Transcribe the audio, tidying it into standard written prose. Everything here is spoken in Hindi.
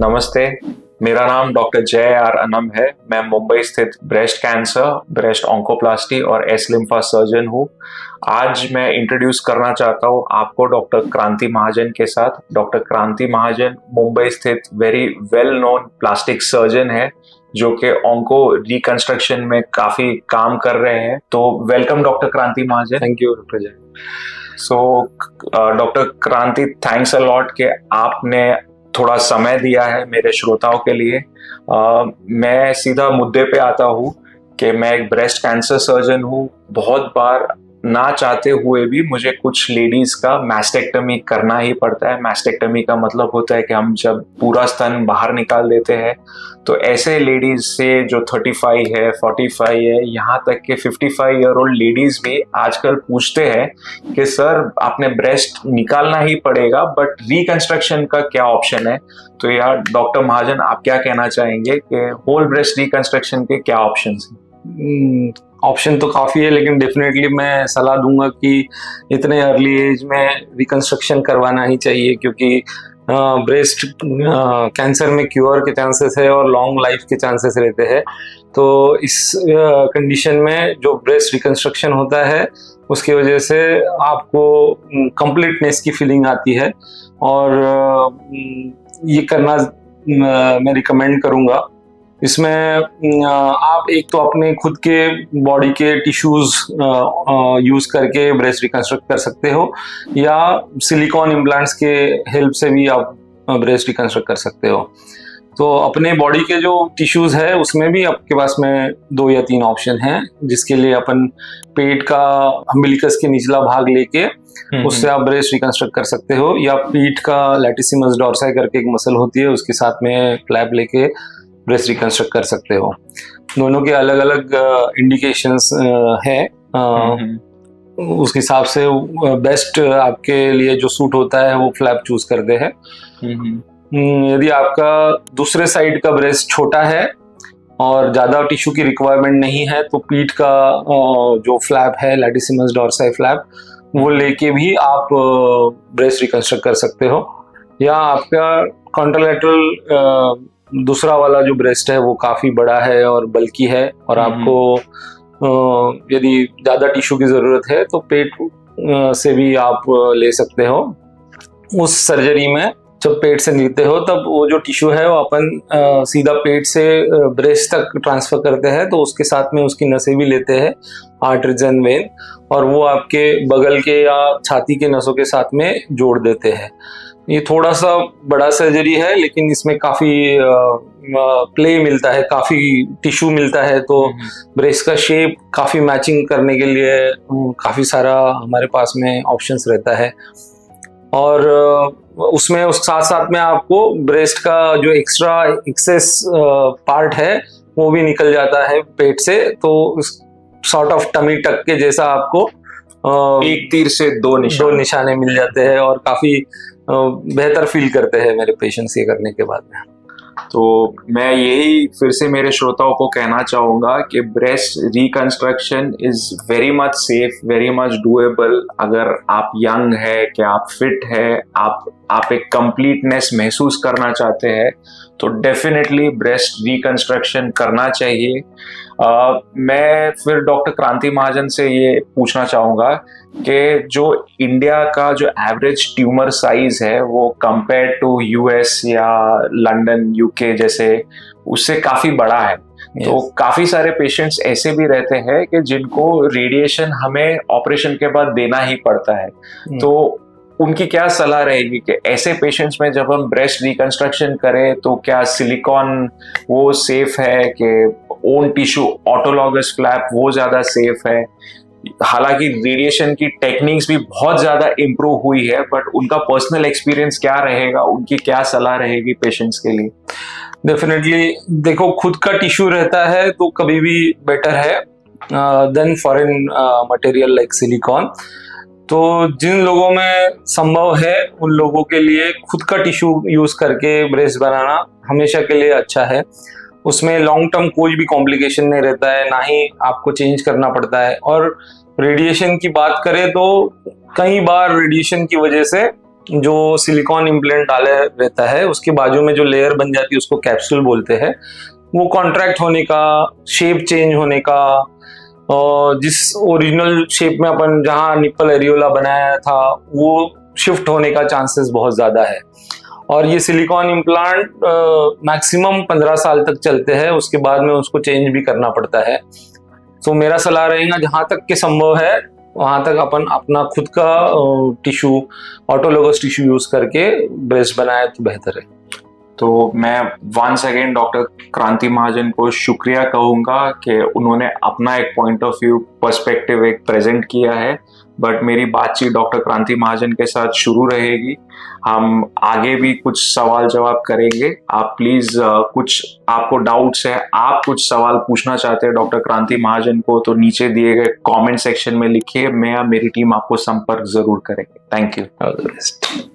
नमस्ते। मेरा नाम डॉक्टर जय आर अनम है। मैं मुंबई स्थित ब्रेस्ट कैंसर, ब्रेस्ट ऑन्कोप्लास्टी और एस लिम्फा सर्जन हूँ। आज मैं इंट्रोड्यूस करना चाहता हूँ आपको डॉक्टर क्रांति महाजन के साथ। डॉक्टर क्रांति महाजन मुंबई स्थित very well known plastic surgeon है जो कि ऑन्को रिकंस्ट्रक्शन में काफी काम कर रहे हैं। तो वेलकम डॉक्टर क्रांति महाजन। थैंक यू डॉक्टर जय। सो डॉक्टर क्रांति, थैंक्स अ लॉट कि आपने थोड़ा समय दिया है मेरे श्रोताओं के लिए। मैं सीधा मुद्दे पे आता हूँ कि मैं एक ब्रेस्ट कैंसर सर्जन हूँ। बहुत बार ना चाहते हुए भी मुझे कुछ लेडीज का मैस्टेक्टमी करना ही पड़ता है। मैस्टेक्टमी का मतलब होता है कि हम जब पूरा स्तन बाहर निकाल देते हैं। तो ऐसे लेडीज से जो 35 है, 45 है, यहाँ तक के 55 ईयर ओल्ड लेडीज भी आजकल पूछते हैं कि सर आपने ब्रेस्ट निकालना ही पड़ेगा बट रिकंस्ट्रक्शन का क्या ऑप्शन है। तो यार डॉक्टर महाजन, आप क्या कहना चाहेंगे कि होल ब्रेस्ट रिकंस्ट्रक्शन के क्या ऑप्शन हैं? ऑप्शन तो काफ़ी है, लेकिन डेफिनेटली मैं सलाह दूंगा कि इतने अर्ली एज में रिकंस्ट्रक्शन करवाना ही चाहिए, क्योंकि ब्रेस्ट कैंसर में क्योर के चांसेस है और लॉन्ग लाइफ के चांसेस रहते हैं। तो इस कंडीशन में जो ब्रेस्ट रिकंस्ट्रक्शन होता है उसकी वजह से आपको कंप्लीटनेस की फीलिंग आती है और ये करना मैं रिकमेंड करूँगा। इसमें आप एक तो अपने खुद के बॉडी के टिश्यूज यूज करके ब्रेस्ट रिकंस्ट्रक्ट कर सकते हो, या सिलिकॉन इम्प्लांट्स के हेल्प से भी आप ब्रेस्ट रिकंस्ट्रक्ट कर सकते हो। तो अपने बॉडी के जो टिश्यूज है उसमें भी आपके पास में 2 या 3 ऑप्शन हैं, जिसके लिए अपन पेट का अम्बिलिकस के निचला भाग लेके उससे आप ब्रेस्ट रिकंस्ट्रक्ट कर सकते हो, या पीठ का लैटिसिमस डॉर्साई करके एक मसल होती है उसके साथ में फ्लैप लेके ब्रेस्ट रिकंस्ट्रक्ट कर सकते हो। दोनों के अलग अलग इंडिकेशंस हैं। उसके हिसाब से बेस्ट आपके लिए जो सूट होता है वो फ्लैप चूज करते हैं। यदि आपका दूसरे साइड का ब्रेस्ट छोटा है और ज़्यादा टिश्यू की रिक्वायरमेंट नहीं है तो पीठ का जो फ्लैप है, लैटिसिमस डॉर्साई फ्लैप, वो लेके भी आप ब्रेस्ट रिकंस्ट्रक्ट कर सकते हो। या आपका कॉन्ट्रालैटरल दूसरा वाला जो ब्रेस्ट है वो काफ़ी बड़ा है और बल्की है और आपको यदि ज़्यादा टिश्यू की ज़रूरत है तो पेट से भी आप ले सकते हो। उस सर्जरी में जब पेट से निकलते हो तब वो जो टिश्यू है वो अपन सीधा पेट से ब्रेस्ट तक ट्रांसफ़र करते हैं, तो उसके साथ में उसकी नसें भी लेते हैं, आर्टरीज एंड वेन, और वो आपके बगल के या छाती के नसों के साथ में जोड़ देते हैं। ये थोड़ा सा बड़ा सर्जरी है, लेकिन इसमें काफ़ी प्ले मिलता है, काफ़ी टिश्यू मिलता है, तो ब्रेस्ट का शेप काफ़ी मैचिंग करने के लिए काफ़ी सारा हमारे पास में ऑप्शंस रहता है। और उसमें उस साथ साथ में आपको ब्रेस्ट का जो एक्स्ट्रा एक्सेस पार्ट है वो भी निकल जाता है पेट से, तो सॉर्ट ऑफ टमी टक के जैसा आपको एक तीर से दो निशाने मिल जाते हैं और काफ़ी बेहतर फील करते हैं मेरे पेशेंट्स ये करने के बाद में। तो मैं यही फिर से मेरे श्रोताओं को कहना चाहूँगा कि breast reconstruction is very much safe, very much doable. अगर आप यंग है, कि आप फिट है, आप एक कंप्लीटनेस महसूस करना चाहते हैं तो डेफिनेटली ब्रेस्ट रिकंस्ट्रक्शन करना चाहिए। मैं फिर डॉक्टर क्रांति महाजन से ये पूछना चाहूँगा कि जो इंडिया का जो एवरेज ट्यूमर साइज है वो कंपेयर टू यूएस या लंदन, यूके जैसे, उससे काफ़ी बड़ा है। तो काफ़ी सारे पेशेंट्स ऐसे भी रहते हैं कि जिनको रेडिएशन हमें ऑपरेशन के बाद देना ही पड़ता है। तो उनकी क्या सलाह रहेगी कि ऐसे पेशेंट्स में जब हम ब्रेस्ट रिकंस्ट्रक्शन करें तो क्या सिलिकॉन वो सेफ है, कि ओन टिश्यू ऑटोलॉगस फ्लैप वो ज़्यादा सेफ है? हालांकि रेडिएशन की टेक्निक्स भी बहुत ज़्यादा इम्प्रूव हुई है, बट उनका पर्सनल एक्सपीरियंस क्या रहेगा, उनकी क्या सलाह रहेगी पेशेंट्स के लिए? डेफिनेटली देखो, खुद का टिश्यू रहता है तो कभी भी बेटर है than foreign material like silicon. तो जिन लोगों में संभव है उन लोगों के लिए खुद का टिश्यू यूज करके ब्रेस्ट बनाना हमेशा के लिए अच्छा है। उसमें लॉन्ग टर्म कोई भी कॉम्प्लिकेशन नहीं रहता है, ना ही आपको चेंज करना पड़ता है। और रेडिएशन की बात करें तो कई बार रेडिएशन की वजह से जो सिलिकॉन इम्प्लांट डाले रहता है उसके बाजू में जो लेयर बन जाती है उसको कैप्सूल बोलते हैं, वो कॉन्ट्रैक्ट होने का, शेप चेंज होने का, और जिस ओरिजिनल शेप में अपन जहाँ निप्पल एरियोला बनाया था वो शिफ्ट होने का चांसेस बहुत ज़्यादा है। और ये सिलिकॉन इम्प्लांट मैक्सिमम 15 साल तक चलते हैं, उसके बाद में उसको चेंज भी करना पड़ता है। तो मेरा सलाह रहेगा जहाँ तक के संभव है वहाँ तक अपन अपना खुद का टिश्यू, ऑटोलोगस टिश्यू यूज करके ब्रेस्ट बनाए तो बेहतर है। तो मैं वंस अगेन डॉक्टर क्रांति महाजन को शुक्रिया कहूँगा कि उन्होंने अपना एक पॉइंट ऑफ व्यू पर्सपेक्टिव एक प्रेजेंट किया है। बट मेरी बातचीत डॉक्टर क्रांति महाजन के साथ शुरू रहेगी, हम आगे भी कुछ सवाल जवाब करेंगे। आप प्लीज कुछ आपको डाउट्स है, आप कुछ सवाल पूछना चाहते हैं डॉक्टर क्रांति महाजन को तो नीचे दिए गए कमेंट सेक्शन में लिखिए, मैं या मेरी टीम आपको संपर्क जरूर करेंगे। Thank you. All the best.